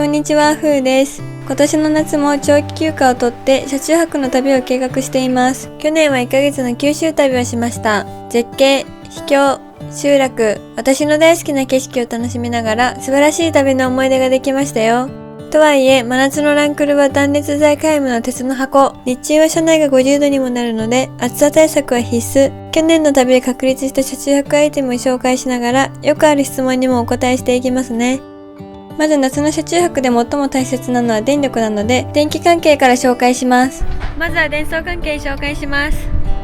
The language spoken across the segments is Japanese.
こんにちは、ふーです。今年の夏も長期休暇を取って車中泊の旅を計画しています。去年は1ヶ月の九州旅をしました。絶景、秘境、集落、私の大好きな景色を楽しみながら素晴らしい旅の思い出ができましたよ。とはいえ、真夏のランクルは断熱材皆無の鉄の箱。日中は車内が50度にもなるので、暑さ対策は必須。去年の旅で確立した車中泊アイテムを紹介しながら、よくある質問にもお答えしていきますね。まず夏の車中泊で最も大切なのは電力なので、電気関係から紹介します。まずは電装関係紹介します。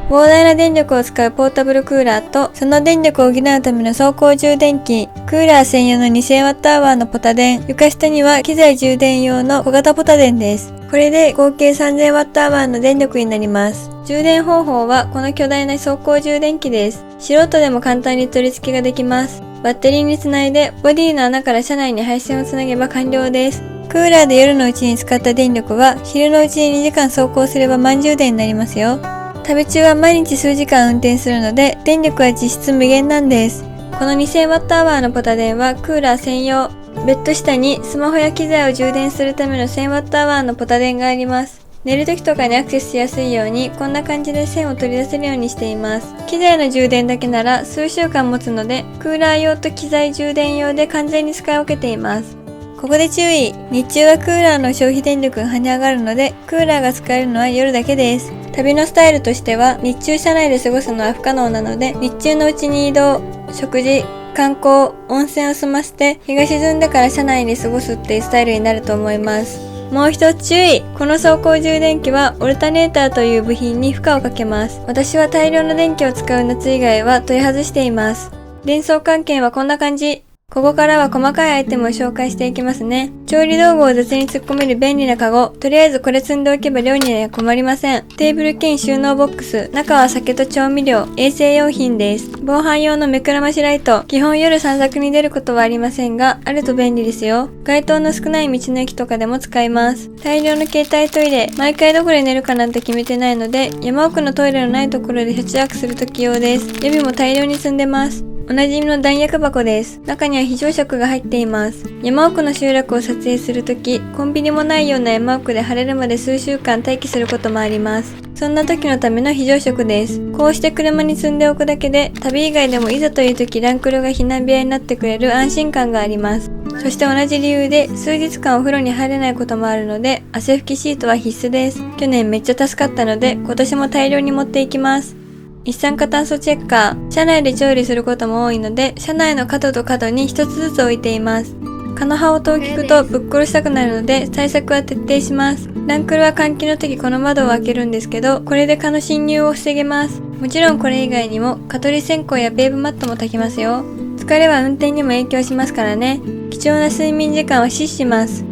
膨大な電力を使うポータブルクーラーと、その電力を補うための走行充電器、クーラー専用の 2000Wh のポタ電、床下には機材充電用の小型ポタ電です。これで合計 3000Wh の電力になります。充電方法はこの巨大な走行充電器です。素人でも簡単に取り付けができます。バッテリーにつないで、ボディの穴から車内に配線をつなげば完了です。クーラーで夜のうちに使った電力は、昼のうちに2時間走行すれば満充電になりますよ。旅中は毎日数時間運転するので、電力は実質無限なんです。この 2000Wh のポタ電はクーラー専用。ベッド下にスマホや機材を充電するための 1000Wh のポタ電があります。寝る時とかにアクセスしやすいように、こんな感じで線を取り出せるようにしています。機材の充電だけなら数週間持つので、クーラー用と機材充電用で完全に使い分けています。ここで注意。日中はクーラーの消費電力が跳ね上がるので、クーラーが使えるのは夜だけです。旅のスタイルとしては、日中車内で過ごすのは不可能なので、日中のうちに移動、食事、観光、温泉を済ませて、日が沈んでから車内に過ごすっていうスタイルになると思います。もう一つ注意。この走行充電器はオルタネーターという部品に負荷をかけます。私は大量の電気を使う夏以外は取り外しています。電装関係はこんな感じ。ここからは細かいアイテムを紹介していきますね。調理道具を雑に突っ込める便利なカゴ。とりあえずこれ積んでおけば量には困りません。テーブル兼収納ボックス。中は酒と調味料、衛生用品です。防犯用の目くらましライト。基本夜散策に出ることはありませんが、あると便利ですよ。街灯の少ない道の駅とかでも使います。大量の携帯トイレ。毎回どこで寝るかなんて決めてないので、山奥のトイレのないところで車中泊するとき用です。予備も大量に積んでます。おなじみの弾薬箱です。中には非常食が入っています。山奥の集落を撮影するとき、コンビニもないような山奥で晴れるまで数週間待機することもあります。そんな時のための非常食です。こうして車に積んでおくだけで、旅以外でもいざという時ランクルが避難部屋になってくれる安心感があります。そして同じ理由で、数日間お風呂に入れないこともあるので、汗拭きシートは必須です。去年めっちゃ助かったので、今年も大量に持っていきます。一酸化炭素チェッカー。車内で調理することも多いので、車内の角と角に一つずつ置いています。蚊の葉音を聞くとぶっ殺したくなるので、対策は徹底します。ランクルは換気の時この窓を開けるんですけど、これで蚊の侵入を防げます。もちろんこれ以外にも、蚊取り線香やベーブマットも焚きますよ。疲れは運転にも影響しますからね。貴重な睡眠時間は死します。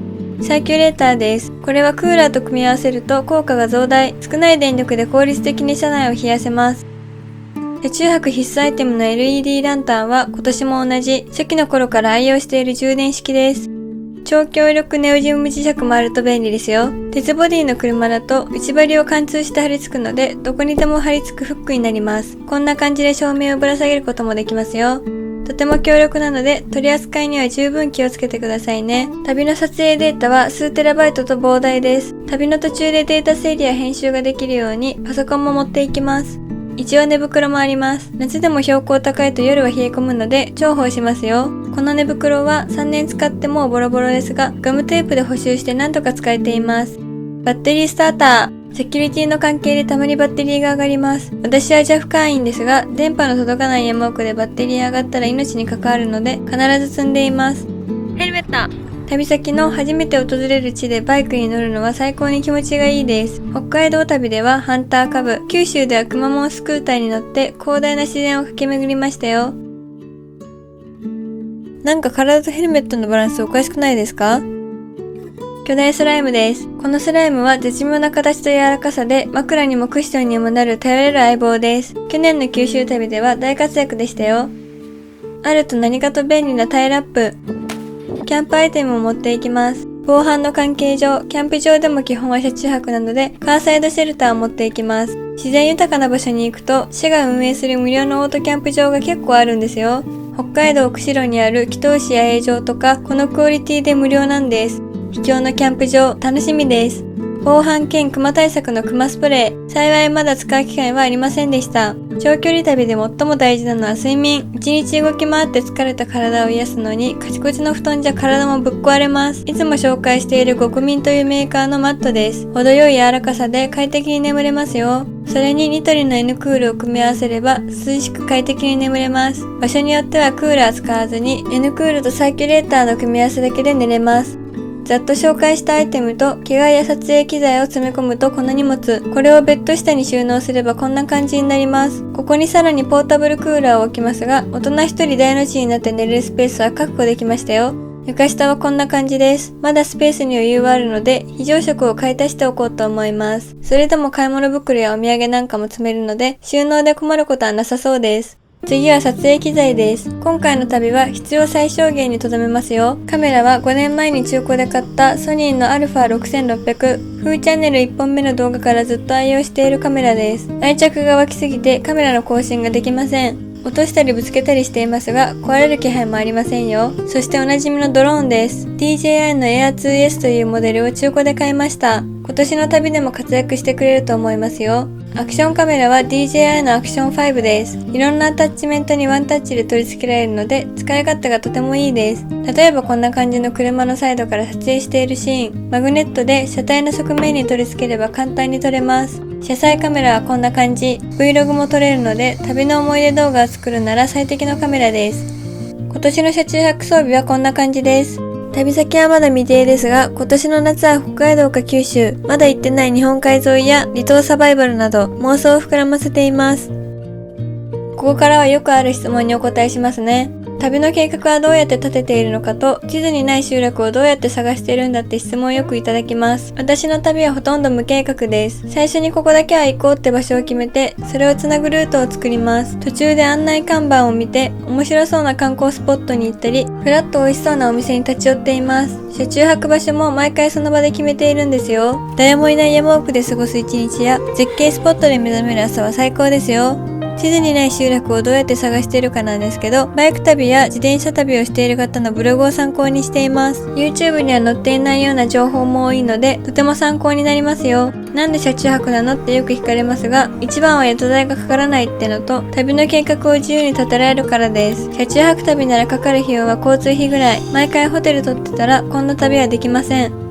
サーキュレーターです。これはクーラーと組み合わせると効果が増大。少ない電力で効率的に車内を冷やせます。車中泊必須アイテムの LED ランタンは今年も同じ、初期の頃から愛用している充電式です。超強力ネオジム磁石もあると便利ですよ。鉄ボディの車だと内張を貫通して貼り付くので、どこにでも貼り付くフックになります。こんな感じで照明をぶら下げることもできますよ。とても強力なので、取り扱いには十分気をつけてくださいね。旅の撮影データは数テラバイトと膨大です。旅の途中でデータ整理や編集ができるようにパソコンも持っていきます。一応寝袋もあります。夏でも標高高いと夜は冷え込むので重宝しますよ。この寝袋は3年使ってもうボロボロですが、ガムテープで補修して何とか使えています。バッテリースターター。セキュリティの関係でたまにバッテリーが上がります。私はJAF会員ですが、電波の届かない山奥でバッテリー上がったら命に関わるので必ず積んでいます。ヘルメット。旅先の初めて訪れる地でバイクに乗るのは最高に気持ちがいいです。北海道旅ではハンターカブ、九州ではくまモンスクーターに乗って広大な自然を駆け巡りましたよ。なんか体とヘルメットのバランスおかしくないですか？巨大スライムです。このスライムは絶妙な形と柔らかさで枕にもクッションにもなる頼れる相棒です。去年の九州旅では大活躍でしたよ。あると何かと便利なタイラップ。キャンプアイテムを持っていきます。防犯の関係上、キャンプ場でも基本は車中泊なので、カーサイドシェルターを持っていきます。自然豊かな場所に行くと、市が運営する無料のオートキャンプ場が結構あるんですよ。北海道釧路にある祈祷師野営場とか、このクオリティで無料なんです。秘境のキャンプ場、楽しみです。防犯兼熊対策の熊スプレー、幸いまだ使う機会はありませんでした。長距離旅で最も大事なのは睡眠。一日動き回って疲れた体を癒すのに、カチコチの布団じゃ体もぶっ壊れます。いつも紹介している極眠というメーカーのマットです。程よい柔らかさで快適に眠れますよ。それにニトリの N クールを組み合わせれば涼しく快適に眠れます。場所によってはクーラー使わずに N クールとサーキュレーターの組み合わせだけで寝れます。ざっと紹介したアイテムと着替えや撮影機材を詰め込むとこの荷物。これをベッド下に収納すればこんな感じになります。ここにさらにポータブルクーラーを置きますが、大人一人大の字になって寝れるスペースは確保できましたよ。床下はこんな感じです。まだスペースに余裕はあるので、非常食を買い足しておこうと思います。それでも買い物袋やお土産なんかも詰めるので、収納で困ることはなさそうです。次は撮影機材です。今回の旅は必要最小限にとどめますよ。カメラは5年前に中古で買ったソニーの α6600。フーチャンネル1本目の動画からずっと愛用しているカメラです。愛着が湧きすぎてカメラの更新ができません。落としたりぶつけたりしていますが、壊れる気配もありませんよ。そしておなじみのドローンです。DJI の Air 2S というモデルを中古で買いました。今年の旅でも活躍してくれると思いますよ。アクションカメラは DJI のアクション5です。いろんなアタッチメントにワンタッチで取り付けられるので、使い勝手がとてもいいです。例えばこんな感じの車のサイドから撮影しているシーン。マグネットで車体の側面に取り付ければ簡単に撮れます。車載カメラはこんな感じ。Vlog も撮れるので、旅の思い出動画を作るなら最適のカメラです。今年の車中泊装備はこんな感じです。旅先はまだ未定ですが、今年の夏は北海道か九州、まだ行ってない日本海沿いや離島サバイバルなど妄想を膨らませています。ここからはよくある質問にお答えしますね。旅の計画はどうやって立てているのかと、地図にない集落をどうやって探しているんだって質問をよくいただきます。私の旅はほとんど無計画です。最初にここだけは行こうって場所を決めて、それをつなぐルートを作ります。途中で案内看板を見て、面白そうな観光スポットに行ったり、ふらっと美味しそうなお店に立ち寄っています。車中泊場所も毎回その場で決めているんですよ。誰もいない山奥で過ごす一日や、絶景スポットで目覚める朝は最高ですよ。地図にない集落をどうやって探しているかなんですけど、バイク旅や自転車旅をしている方のブログを参考にしています。YouTube には載っていないような情報も多いので、とても参考になりますよ。なんで車中泊なのってよく聞かれますが、一番は宿代がかからないってのと、旅の計画を自由に立てられるからです。車中泊旅ならかかる費用は交通費ぐらい。毎回ホテル取ってたら、こんな旅はできません。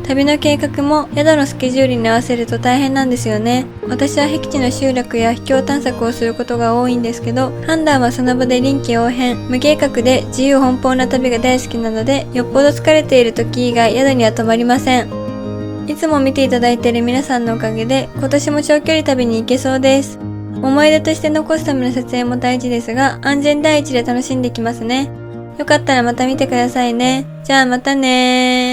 旅の計画も宿のスケジュールに合わせると大変なんですよね。私は僻地の集落や秘境探索をすることが多いんですけど、判断はその場で臨機応変、無計画で自由奔放な旅が大好きなので、よっぽど疲れている時以外宿には泊まりません。いつも見ていただいている皆さんのおかげで、今年も長距離旅に行けそうです。思い出として残すための撮影も大事ですが、安全第一で楽しんできますね。よかったらまた見てくださいね。じゃあまたねー。